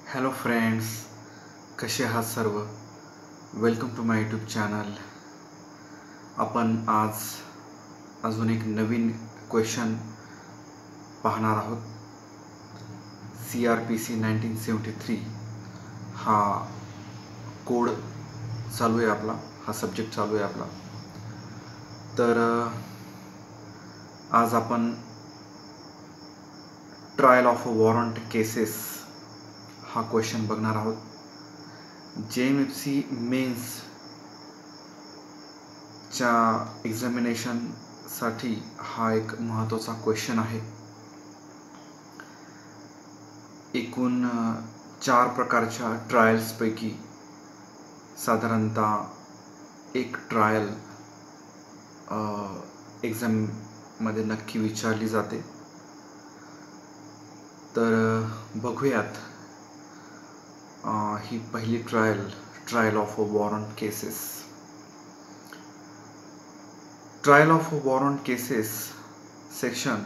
Hello friends, कसे आहात सर्व? Welcome to my YouTube channel. आपण आज अजून एक नवीन क्वेश्चन पाहणार आहोत. CRPC 1973 हा कोड चालू आहे आपला, हा सब्जेक्ट चालू आहे आपला. तर आज आपण ट्रायल ऑफ वॉरंट केसेस हा क्वेश्चन बघणार आहोत. JMFC मेन्सच्या एक्झामिनेशनसाठी हा एक महत्त्वाचा क्वेश्चन आहे. एकूण 4 प्रकारच्या ट्रायल्सपैकी साधारणतः एक ट्रायल एक्झाममध्ये नक्की विचारली जाते. तर बघूयात ही पहिली trial of warrant cases. Trial of warrant cases section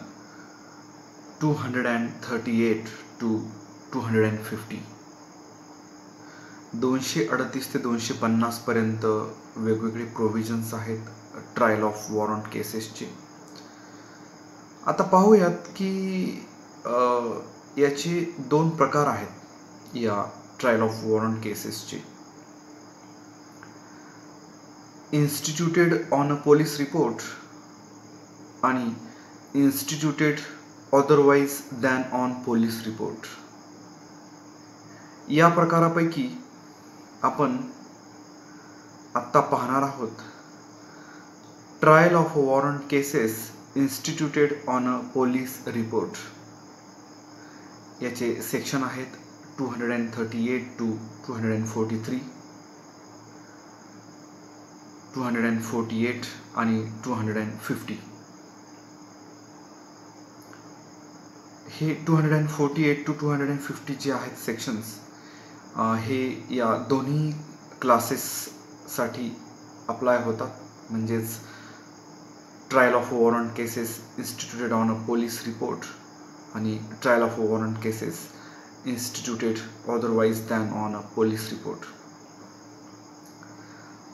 238 to 250, 238 ते 250 पर्यंत वेगवेगळे प्रोव्हिजन्स आहेत ट्रायल ऑफ वॉरंट केसेसचे. आता पाहूयात की याचे 2 प्रकार आहेत या ट्रायल ऑफ वॉरंट केसेसचे. Instituted on a police report आणि instituted otherwise than on police report. या प्रकारापैकी आपण आत्ता पाहणार आहोत trial of warrant cases instituted on a police report. याचे सेक्शन आहेत 238 to 243, 248 आणि 250. हे 248 to 250 जे आहेत सेक्शन्स हे या दोन्ही क्लासेससाठी अप्लाय होतात. म्हणजेच trial of warrant cases instituted on a police report आणि trial of warrant cases instituted otherwise than on a police report.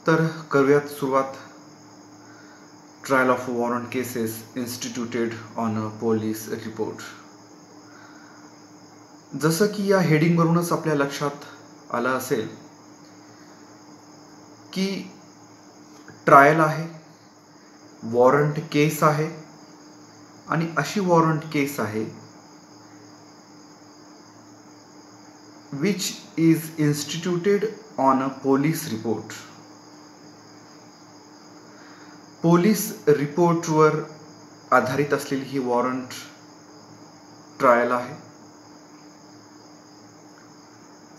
तर करूयात सुरुवात. Trial of warrant cases instituted on a police report. जसं की या हेडिंगवरूनच आपल्या लक्षात आलं असेल की ट्रायल आहे, वॉरंट केस आहे आणि अशी वॉरंट केस आहे which is instituted on a police report. Police रिपोर्टवर आधारित असलेली ही वॉरंट ट्रायल आहे.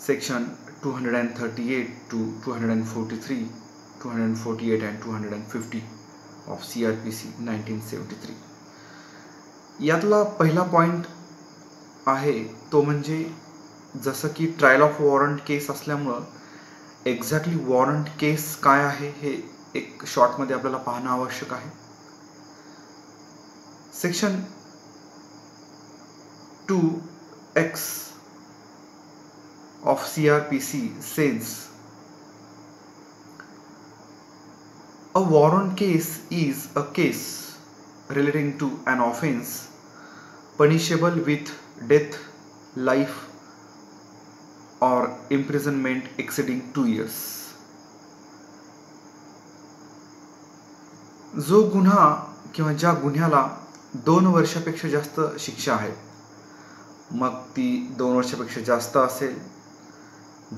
Section 238 to 243, 248 and 250 of CRPC 1973. यातला पहिला पॉइंट आहे तो म्हणजे जसं की ट्रायल ऑफ वॉरंट केस असल्यामुळं एक्झॅक्टली वॉरंट केस काय आहे हे एक शॉर्टमध्ये आपल्याला पाहणं आवश्यक आहे. Section 2X of CRPC says a warrant case is a case relating to an offense punishable with death, life or imprisonment exceeding 2 years. जो गुन्हा किंवा ज्या गुन्ह्याला 2 वर्षापेक्षा जास्त शिक्षा आहे, मग ती 2 वर्षापेक्षा जास्त असेल,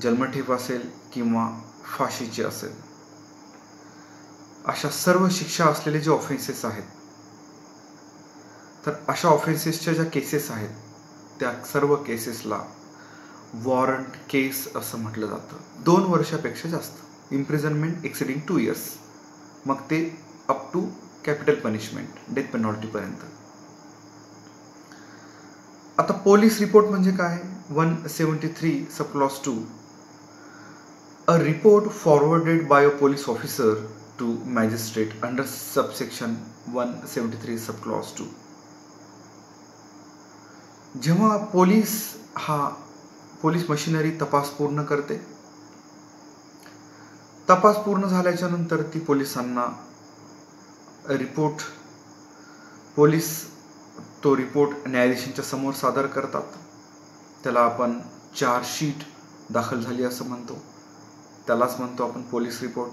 जन्मठेप असेल किंवा फाशीची असेल, अशा सर्व शिक्षा असलेले जे ऑफेन्सेस आहेत, तर अशा ऑफेन्सेसच्या ज्या केसेस आहेत त्या सर्व केसेसला वॉरंट केस असं म्हटलं जातं. 2 वर्षापेक्षा जास्त, इम्प्रिझनमेंट एक्सिडिंग 2 years, मग ते up to capital punishment, death penalty पर्यंत. आता पोलीस रिपोर्ट म्हणजे काय? 173 sub clause 2, a report forwarded by a police officer to magistrate under subsection 173 sub clause 2. जेव्हा पोलीस मशिनरी तपास पूर्ण करते. तपास पूर्ण झाल्याच्या नंतर ती पोलिसांना रिपोर्ट, पोलीस तो रिपोर्ट न्यायाधीशांच्या समोर सादर करतात. त्याला आपण चार्जशीट दाखल झाली असं म्हणतो. त्यालाच म्हणतो आपण पोलीस रिपोर्ट.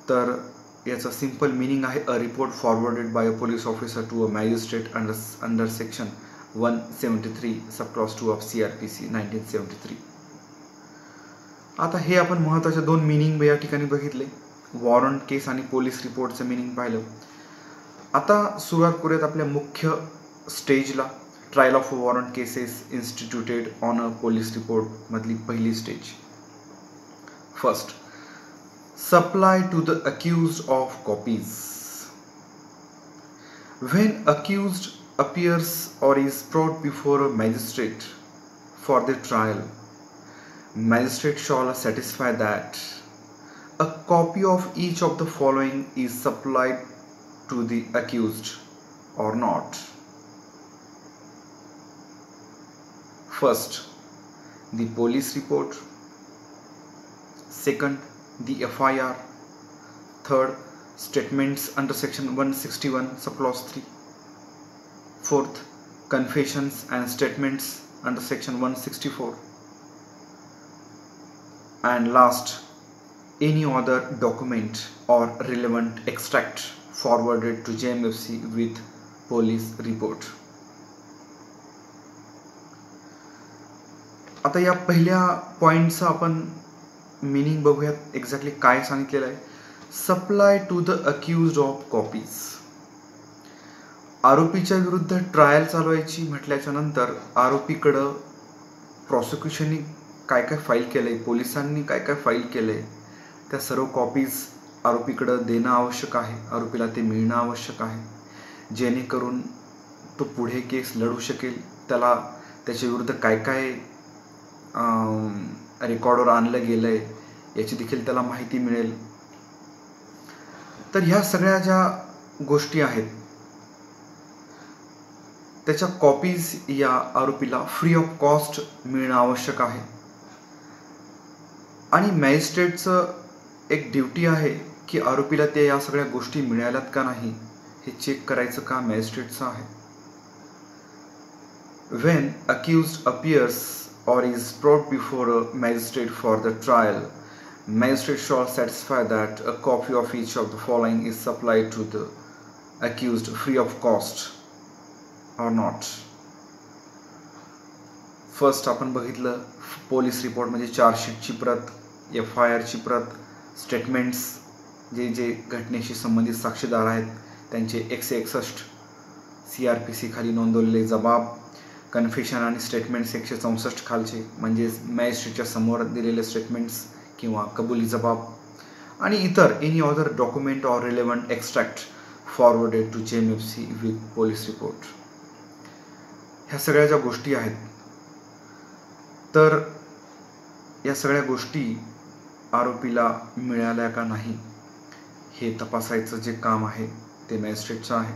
तर याचा सिंपल मिनिंग आहे a report forwarded by a police officer to a magistrate under section 173 sub clause 2 of CRPC 1973. आता हे आपण महत्त्वाचे दोन मिनिंग या ठिकाणी बघितले, वॉरंट केस आणि पोलीस रिपोर्टचं मिनिंग पाहिलं. आता सुरुवात करूयात आपल्या मुख्य स्टेजला. Trial of warrant cases instituted on a police report मधली पहिली stage. First, supply to the accused of copies. When accused appears or is brought before a magistrate for the trial, magistrate shall certify that a copy of each of the following is supplied to the accused or not. First, the police report. Second, the FIR. Third, statements under section 161 subclause 3. Fourth, confessions and statements under section 164. And last, any other document or relevant extract forwarded to JMFC with police report. आता या पहिल्या पॉइंटचा आपण meaning बघूयात, exactly काय सांगितलेलं आहे. Supply to the accused of copies. आरोपीच्या विरुद्ध ट्रायल चालवायची म्हटल्याच्या नंतर आरोपीकडं प्रॉसिक्युशननी काय काय फाईल केलंय, पोलिसांनी काय काय फाईल केलंय, त्या सर्व कॉपीज आरोपीकडं देणं आवश्यक आहे. आरोपीला ते मिळणं आवश्यक आहे, जेणेकरून तो पुढे केस लढू शकेल. त्याला त्याच्या विरुद्ध काय काय रेकॉर्डवर आणलं गेलंय याची देखील त्याला माहिती मिळेल. तर ह्या सगळ्या ज्या गोष्टी आहेत त्याच्या कॉपीज या आरोपीला फ्री ऑफ कॉस्ट मिळणं आवश्यक आहे. आणि मॅजिस्ट्रेटचं एक ड्युटी आहे की आरोपीला ते या सगळ्या गोष्टी मिळाल्यात का नाही हे चेक करायचं काम मॅजिस्ट्रेटचं आहे. When accused appears or is brought before a magistrate for the trial, magistrate shall certify that a copy of each of the following is supplied to the accused free of cost or not. First आपण बघितलं police report म्हणजे चार्जशीटची प्रत, FIR ची प्रत, statements जे जे घटनेशी संबंधित साक्षीदार आहेत त्यांचे 161 CRPC खाली नोंदवलेले जबाब, कन्फेशन आणि स्टेटमेंट्स 164 खालचे म्हणजेच मॅजिस्ट्रेटच्या समोर दिलेले स्टेटमेंट्स किंवा कबुली जबाब, आणि इतर any other document or relevant extract forwarded to JMFC with police report. ह्या सगळ्या ज्या गोष्टी आहेत तर या सगळ्या गोष्टी आरोपीला मिळाल्या का नाही हे तपासायचं जे काम आहे ते मॅजिस्ट्रेटचं आहे.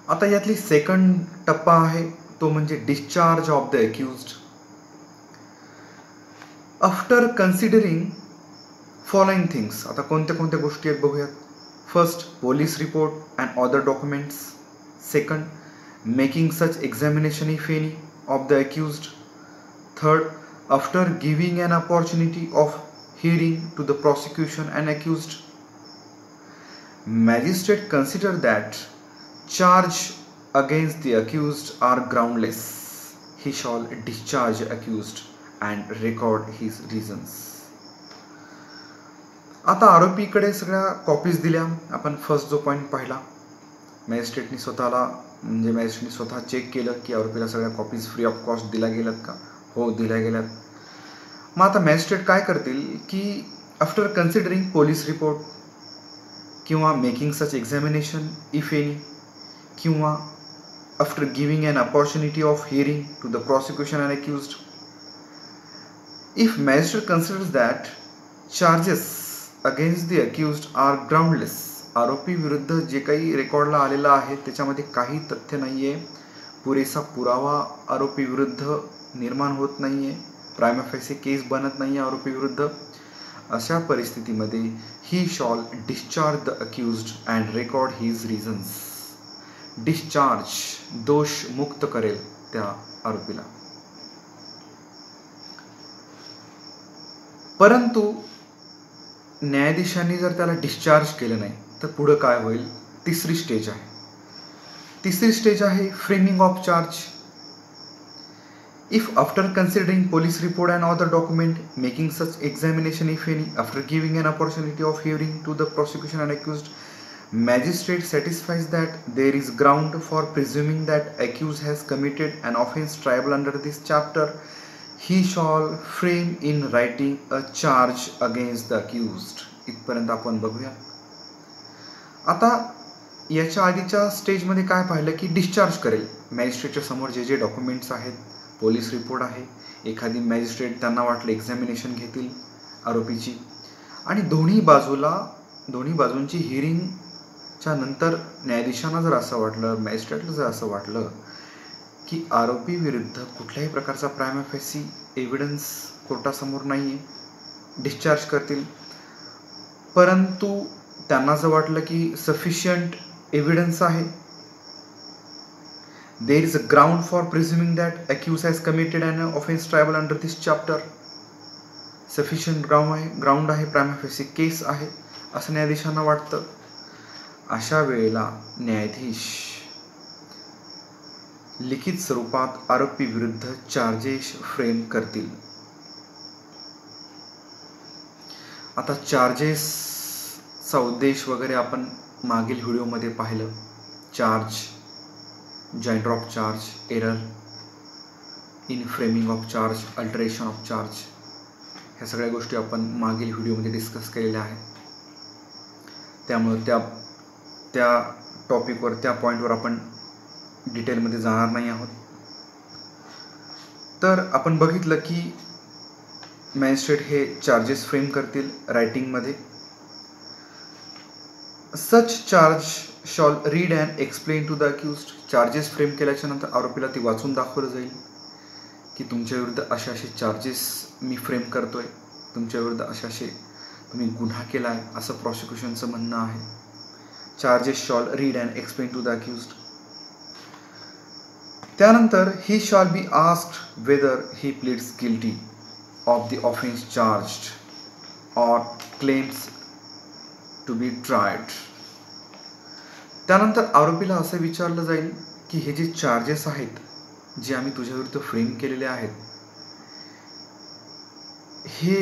आता यातली सेकंड टप्पा आहे तो म्हणजे discharge of the accused. After considering following things, आता कोणत्या कोणत्या गोष्टी आहेत बघूयात. First, police report and other documents. Second, making such examination if any of the accused. Third, after giving an opportunity of hearing to the prosecution and accused, magistrate consider that charge against the accused are groundless, he shall discharge accused and record his reasons. आता आरोपीकडे सगळ्या copies दिल्या. आपण first जो point पाहिला, मॅजिस्ट्रेटनी स्वतः check केलं की आरोपीला सगळ्या कॉपीज फ्री ऑफ कॉस्ट दिल्या गेल्यात का. हो, दिल्या गेल्यात. मग आता मॅजिस्ट्रेट काय करतील की आफ्टर कन्सिडरिंग पोलीस रिपोर्ट किंवा making such examination if any किंवा after giving an opportunity of hearing to the prosecution and accused, if magistrate considers that charges against the accused are groundless, आरोपी विरुद्ध जे काही रेकॉर्डला आलेलं आहे त्याच्यामध्ये काही तथ्य नाही आहे, पुरेसा पुरावा आरोपी विरुद्ध निर्माण होत नाहीये, प्रायमा फेसी केस बनत नाहीये आरोपी विरुद्ध, अशा परिस्थितीमध्ये he shall discharge the accused and record his reasons. Discharge, दोष मुक्त करेल त्या आरोपीला. परंतु न्यायाधीशांनी जर त्याला डिस्चार्ज केलं नाही तर पुढं काय होईल? तिसरी स्टेज आहे. तिसरी स्टेज आहे framing of charge. If after considering police report and other document, making such examination if any, after giving an opportunity of hearing to the prosecution and accused, magistrate satisfies that there is ground for presuming that accused has committed an offence triable under this chapter, he shall frame in writing a charge against the accused. इथपर्यंत आपण बघूया. आता याच्या आधीच्या स्टेजमध्ये काय पाहिलं की डिस्चार्ज करेल. मॅजिस्ट्रेटच्या समोर जे जे डॉक्युमेंट्स आहेत, पोलीस रिपोर्ट आहे, एखादी मॅजिस्ट्रेट त्यांना वाटलं एक्झामिनेशन घेतील आरोपीची, आणि दोन्ही बाजूंची हिअरिंगच्या नंतर न्यायाधीशांना जर असं वाटलं, मॅजिस्ट्रेटला जर असं वाटलं की आरोपी विरुद्ध कुठल्याही प्रकारचा प्रायमा फेसी एव्हिडन्स कोर्टासमोर नाही आहे, डिस्चार्ज करतील. परंतु त्यांना जर वाटलं की सफिशियंट एव्हिडन्स आहे, there is a ground for presuming that accused has committed an offence triable under this chapter, sufficient ground आहे, prima facie केस आहे असं न्यायाधीशांना वाटतं. अशा वेळेला न्यायाधीश लिखित स्वरूपात आरोपी विरुद्ध चार्जेस फ्रेम करतील. आता चार्जेसचा उद्देश वगैरे आपण मागील व्हिडिओमध्ये पाहिलं. Charge, joint drop charge, error in framing of charge, alteration of charge, ह्या सगळ्या गोष्टी आपण मागील व्हिडिओमध्ये डिस्कस केलेल्या आहेत. त्यामुळे त्या टॉपिकवर, त्या पॉईंटवर आपण डिटेलमध्ये जाणार नाही आहोत. तर आपण बघितलं की मॅजिस्ट्रेट हे चार्जेस फ्रेम करतील रायटिंगमध्ये. Such charge shall read and explain to the accused. Charges frame केल्याच्या नंतर आरोपीला ती वाचून दाखवलं जाईल की तुमच्या विरुद्ध असे असे चार्जेस मी फ्रेम करतोय, तुमच्या विरुद्ध असे असे तुम्ही गुन्हा केला आहे, असं प्रॉसिक्युशनचं म्हणणं आहे. Charges shall read and explain to the accused. त्यानंतर he shall be asked whether he pleads guilty of the offence charged or claims to be tried. त्यानंतर आरोपीला असं विचारलं जाईल की हे जे चार्जेस आहेत, जे आम्ही तुझ्या विरुद्ध फ्रेम केलेले आहेत, हे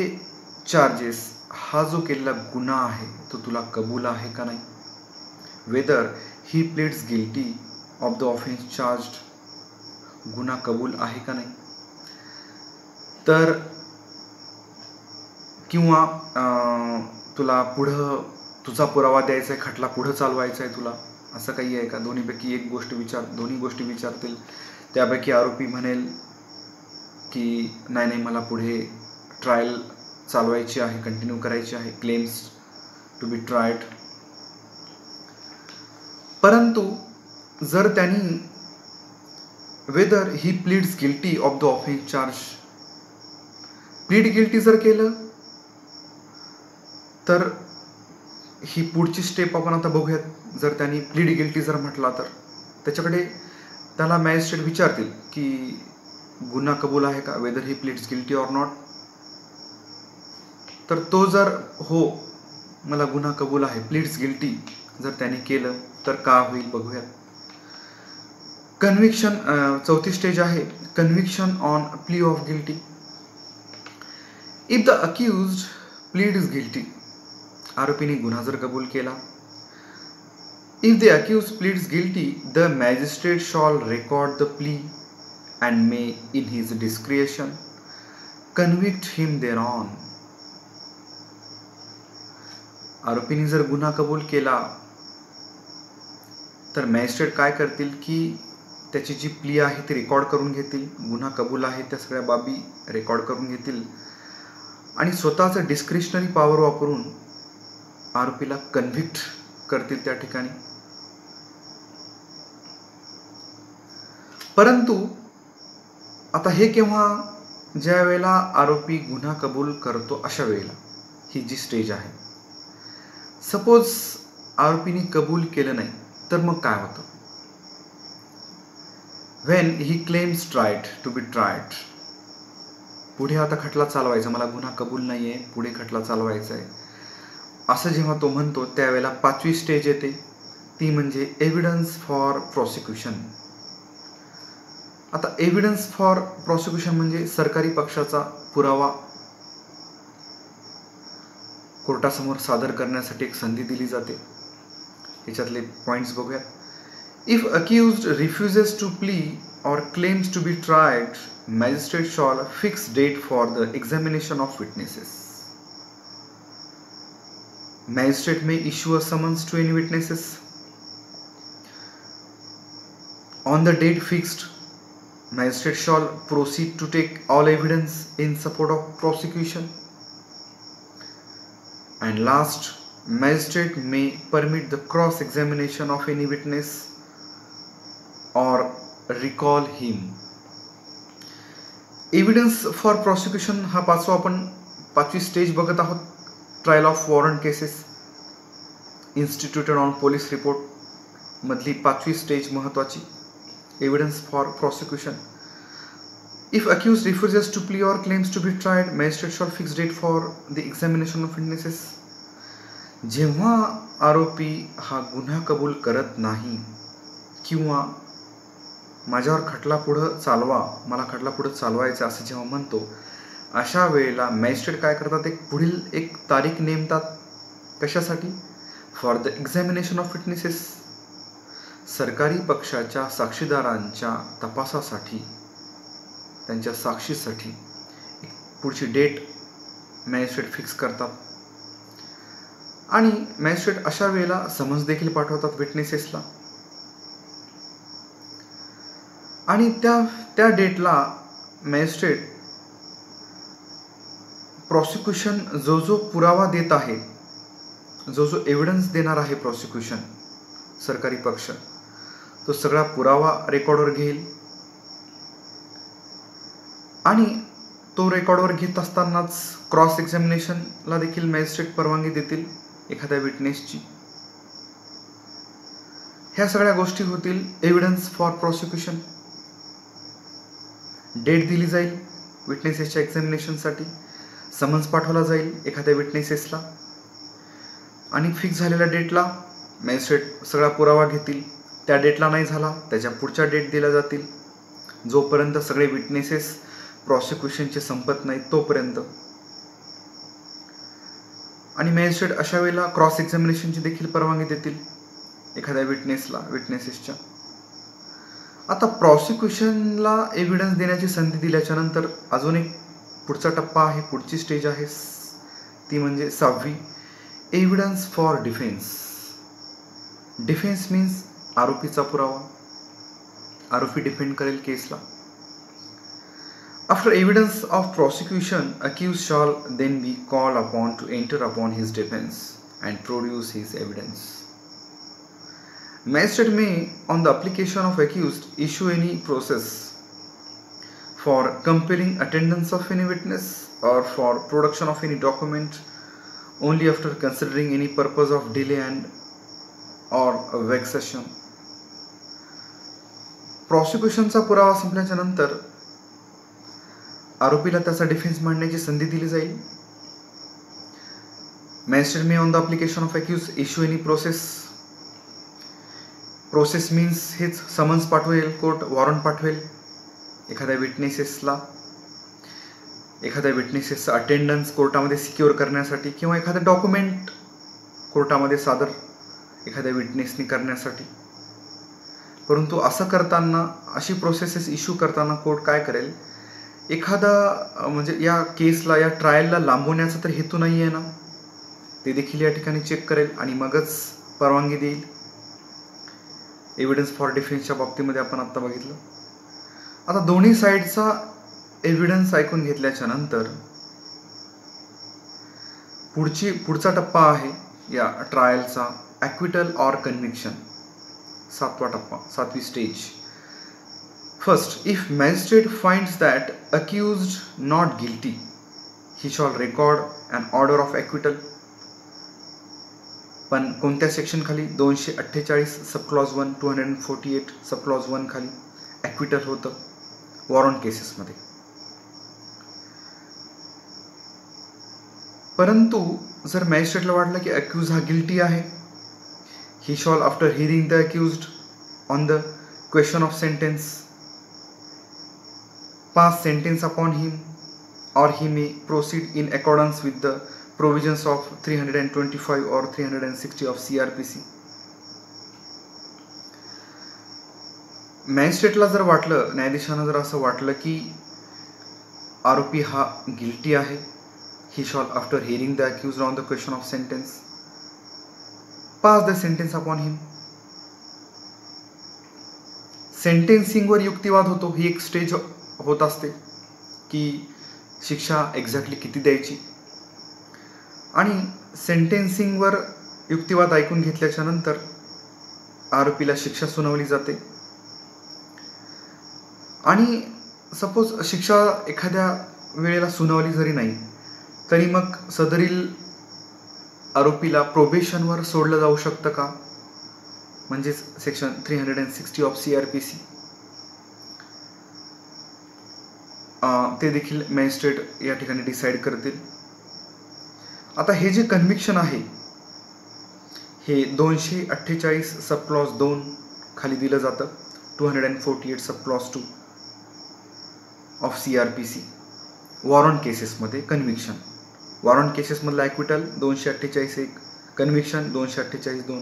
चार्जेस, हा जो केलेला गुन्हा आहे तो तुला कबूल आहे का नाही. Weather he pleads guilty of the offence charged, गुन्हा कबूल आहे का नाही. तर किंवा तुला पुढं तुझा पुरावा द्यायचा आहे, खटला पुढं चालवायचा आहे तुला, असं काही आहे का. दोन्ही गोष्टी विचारतील. त्यापैकी आरोपी म्हणेल की नाही, मला पुढे ट्रायल चालवायची आहे, कंटिन्यू करायची आहे, क्लेम्स टू बी ट्रायड. परंतु जर त्यांनी weather he pleads guilty of the offence charge, plead guilty जर केलं तर ही पुढची स्टेप आपण आता बघूयात. जर त्यांनी प्लीड गिल्टी जर म्हटला तर त्याला मॅजिस्ट्रेट विचारतील की गुन्हा कबूल आहे का, weather he pleads guilty or not. तर तो जर हो मला गुन्हा कबूल आहे, प्लीड्स गिल्टी जर त्यांनी केलं तर का होईल बघूयात. कन्व्हिक्शन, चौथी स्टेज आहे कन्व्हिक्शन ऑन प्ली of guilty. If the accused pleads guilty, आरोपीने गुन्हा जर कबूल केला. If the accused pleads guilty, the magistrate shall record the plea and may, in his discretion, convict him thereon. आरोपीने जर गुन्हा कबूल केला तर मॅजिस्ट्रेट काय करतील की त्याची जी प्ली आहे ती रेकॉर्ड करून घेतील, गुन्हा कबूल आहे त्या सगळ्या बाबी रेकॉर्ड करून घेतील आणि स्वतःचं डिस्क्रिशनरी पॉवर वापरून आरोपीला कन्व्हिक्ट करतील त्या ठिकाणी. परंतु आता हे केव्हा, ज्या वेळेला आरोपी गुन्हा कबूल करतो अशा वेळेला ही जी स्टेज आहे. सपोज आरोपीने कबूल केलं नाही तर मग काय होतं? When he claims tried to be tried. पुढे आता खटला चालवायचा, मला गुन्हा कबूल नाही आहे, पुढे खटला चालवायचा आहे, असं जेव्हा तो म्हणतो त्यावेळेला 5वी स्टेज येते, ती म्हणजे एव्हिडन्स फॉर प्रॉसिक्युशन. आता एव्हिडन्स फॉर प्रॉसिक्युशन म्हणजे सरकारी पक्षाचा पुरावा कोर्टासमोर सादर करण्यासाठी एक संधी दिली जाते. याच्यातले पॉइंट्स बघूया. इफ अक्यूज्ड रिफ्युजेस टू प्ली or claims to be tried, magistrate shall fix date for the examination of witnesses. Magistrate may issue a summons to any witnesses. On the date fixed, magistrate shall proceed to take all evidence in support of prosecution. And last, magistrate may permit the cross-examination of any witness or recall him. Evidence for prosecution हा आपण 5वी stage बघत आहोत. Trial of warrant cases instituted on police report मधली 5वी stage महत्वाची. Evidence for prosecution. If accuse refuses to plea or claims to be tried, magistrate shall fix date for the examination of witnesses. जेव्हा आरोपी हा गुन्हा कबूल करत नाही किंवा माझ्यावर खटला पुढं चालवा, मला खटला पुढं चालवायचा असं जेव्हा म्हणतो, अशा वेळेला मॅजिस्ट्रेट काय करतात, पुढील एक तारीख नेमतात. कशासाठी? For the examination of witnesses. सरकारी पक्षाच्या साक्षीदारांच्या तपासासाठी, त्यांच्या साक्षीसाठी एक पुढची डेट मॅजिस्ट्रेट फिक्स करतात. आणि मॅजिस्ट्रेट अशा वेळेला समन्स देखील पाठवतात विटनेसेसला. आणि त्या डेटला मॅजिस्ट्रेट प्रॉसिक्युशन जो पुरावा देत आहे, जो एव्हिडन्स देणार आहे प्रॉसिक्युशन सरकारी पक्ष, तो सगळा पुरावा रेकॉर्डवर घेईल. आणि तो रेकॉर्डवर घेत असतानाच क्रॉस एक्झामिनेशनला देखील मॅजिस्ट्रेट परवानगी देतील एखाद्या विटनेसची. ह्या सगळ्या गोष्टी होतील एव्हिडन्स फॉर प्रॉसिक्युशन. डेट दिली जाईल विटनेसेसच्या एक्झामिनेशनसाठी, समन्स पाठवला जाईल एखाद्या विटनेसेसला आणि फिक्स झालेल्या डेटला मॅजिस्ट्रेट सगळा पुरावा घेतील. त्या डेटला नाही झाला त्याच्या पुढच्या डेट दिल्या जातील, जोपर्यंत सगळे विटनेसेस प्रॉसिक्युशनचे संपत नाही तोपर्यंत. आणि मॅजिस्ट्रेट अशा वेळेला क्रॉस एक्झामिनेशनची देखील परवानगी देतील एखाद्या विटनेसेसच्या. आता प्रॉसिक्युशनला एव्हिडन्स देण्याची संधी दिल्याच्या नंतर अजून एक पुढचा टप्पा आहे, पुढची स्टेज आहे, ती म्हणजे 6वी, evidence for defence. Defence means आरोपीचा पुरावा, आरोपी डिफेंड करेल केसला. After evidence of prosecution, accused shall then be called upon to enter upon his defense and produce his evidence. Magistrate may, on the application of accused, issue any process for compelling attendance of any witness or for production of any document only after considering any purpose of delay and or vexation. प्रॉसिक्युशनचा पुरावा संपल्याच्या नंतर आरोपीला त्याचा defence मांडण्याची संधी दिली जाईल. Magistrate may on the application of accuse issue any process means हेच summons पाठवेल, कोर्ट वॉरंट पाठवेल एखाद्या विटनेसेसला, एखाद्या विटनेसेसचा अटेंडन्स कोर्टामध्ये सिक्युअर करण्यासाठी किंवा एखादं डॉक्युमेंट कोर्टामध्ये सादर एखाद्या विटनेसनी करण्यासाठी. परंतु असं करताना, अशी प्रोसेसेस इश्यू करताना कोर्ट काय करेल, एखादा म्हणजे या केसला, या ट्रायलला लांबवण्याचा तर हेतू नाही आहे ना, ते देखील या ठिकाणी चेक करेल आणि मगच परवानगी देईल. एव्हिडन्स फॉर डिफेन्सच्या बाबतीमध्ये आपण आत्ता बघितलं. आता दोन्ही साईडचा एव्हिडन्स ऐकून घेतल्याच्या नंतर पुढचा टप्पा आहे या ट्रायलचा, ॲक्विटल ऑर कन्व्हिक्शन. 7वा टप्पा, 7वी stage. First, if magistrate finds that accused not guilty, he shall record an order of acquittal. पण कोणत्या सेक्शन खाली? 248 सब क्लॉज 1, 248 सब क्लॉज 1 खाली ॲक्विटल होतं वॉरंट केसेसमध्ये. परंतु जर मॅजिस्ट्रेटला वाटलं की अक्यूज हा गिल्टी आहे, he shall after hearing the accused on the question of sentence pass sentence upon him, or he may proceed in accordance with the provisions of 325 or 360 of CRPC. मॅजिस्ट्रेटला जर वाटलं, न्यायाधीशानं जर असं वाटलं की आरोपी हा गिल्टी आहे, he shall after hearing the accused on the question of sentence pass the sentence upon him. सेंटेन्सिंगवर युक्तिवाद होतो, ही एक स्टेज होत असते की शिक्षा एक्झॅक्टली किती द्यायची, आणि सेंटेन्सिंगवर युक्तिवाद ऐकून घेतल्याच्या नंतर आरोपीला शिक्षा सुनावली जाते. आणि सपोज शिक्षा एखाद्या वेळेला सुनावली जरी नाही तरी मग सदरील आरोपीला प्रोबेशनवर सोडलं जाऊ शकतं का, म्हणजेच सेक्शन 360 ऑफ CRPC, ते देखील मॅजिस्ट्रेट या ठिकाणी डिसाईड करतील. आता हे जे कन्व्हिक्शन आहे हे 248 सब क्लॉज 2 खाली दिलं जातं, 248 sub clause 2 of CRPC warrant केसेसमध्ये कन्व्हिक्शन. वॉरंट केसेसमधलं ॲक्विटल 248 1, कन्व्हिक्शन 248 2.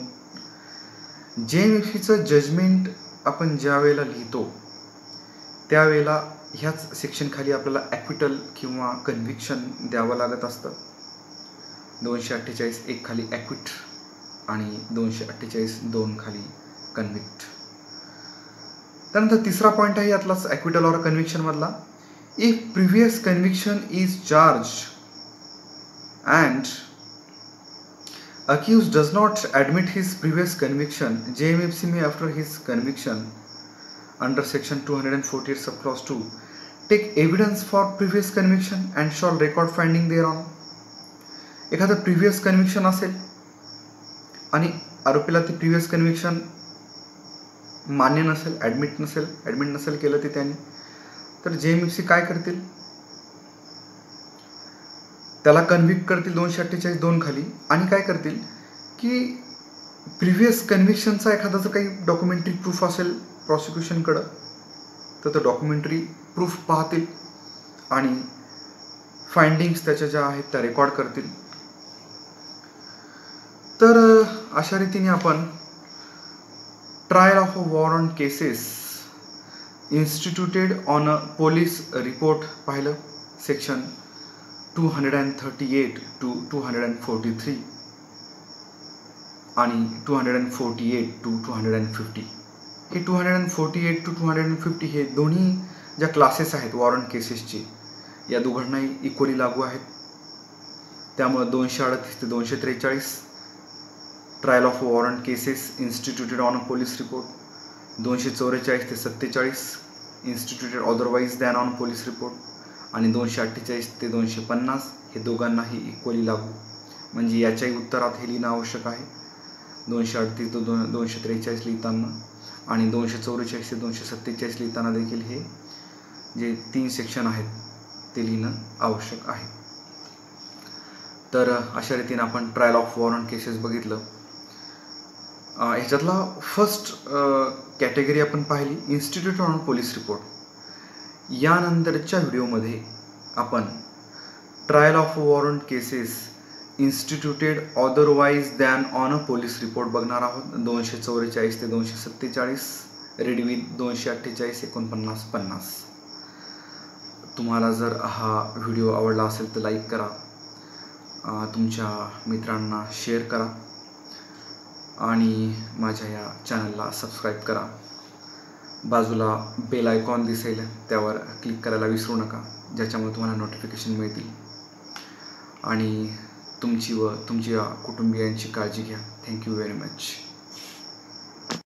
JMFCचं जजमेंट आपण ज्या वेळेला लिहितो त्यावेळेला ह्याच सेक्शन खाली आपल्याला ॲक्विटल किंवा कन्व्हिक्शन द्यावं लागत असतं. 248 1 खाली ॲक्विट आणि 248 2 खाली कन्व्हिक्ट. त्यानंतर तिसरा पॉईंट आहे यातलाच ॲक्विटल ऑर कन्व्हिक्शन मधला. If previous conviction is charge and accused does not admit his previous conviction, JMFC may after his conviction under section 248 subclause 2 take evidence for previous conviction and shall record finding thereon. एखादं previous conviction असेल आणि आरोपीला ते previous conviction मान्य नसेल, admit नसेल केलं ते त्यांनी, तर JMFC काय करतील, त्याला कन्व्हिक्ट करतील 248 2 खाली, आणि काय करतील की प्रिव्हियस कन्व्हिक्शनचा एखादा जर काही डॉक्युमेंटरी प्रूफ असेल प्रॉसिक्युशनकडं तर तो डॉक्युमेंटरी प्रूफ पाहतील आणि फाइंडिंग्स त्याच्या ज्या आहेत त्या रेकॉर्ड करतील. तर अशा रीतीने आपण trial of a warrant cases instituted on a police report पाहिलं, सेक्शन 238 to 243 आणि 248 to 250. हे 248 to 250 हे दोन्ही ज्या क्लासेस आहेत वॉरंट केसेसची या दोघांनाही इक्वली लागू आहेत. त्यामुळे 238 ते 243 trial of warrant cases instituted on a police report, 244 ते 47 instituted otherwise than on police report, आणि 248 ते 250 हे दोघांनाही इक्वली लागू. म्हणजे याच्याही उत्तरात हे लिहिणं आवश्यक आहे, 238 ते 243 लिहिताना आणि 244 ते 247 लिहिताना देखील हे जे 3 सेक्शन आहेत ते लिहिणं आवश्यक आहे. तर अशा रीतीने आपण ट्रायल ऑफ वॉरंट केसेस बघितलं. ह्याच्यातला फर्स्ट कॅटेगरी आपण पाहिली इन्स्टिट्यूट ऑन पोलीस रिपोर्ट. यानंतरच्या व्हिडिओमध्ये आपण trial of warrant cases instituted otherwise than on a police report बघणार आहोत, 244 ते 247, रेडी विथ 248 49 50. तुम्हाला जर हा व्हिडिओ आवडला असेल तर लाईक करा, तुमच्या मित्रांना शेअर करा आणि माझ्या या चॅनलला सबस्क्राईब करा. बाजूला बेल आयकॉन दिसेल त्यावर क्लिक करायला विसरू नका, ज्याच्यामुळे तुम्हाला नोटिफिकेशन मिळतील. आणि तुमची व तुमच्या कुटुंबियांची काळजी घ्या. Thank you very much.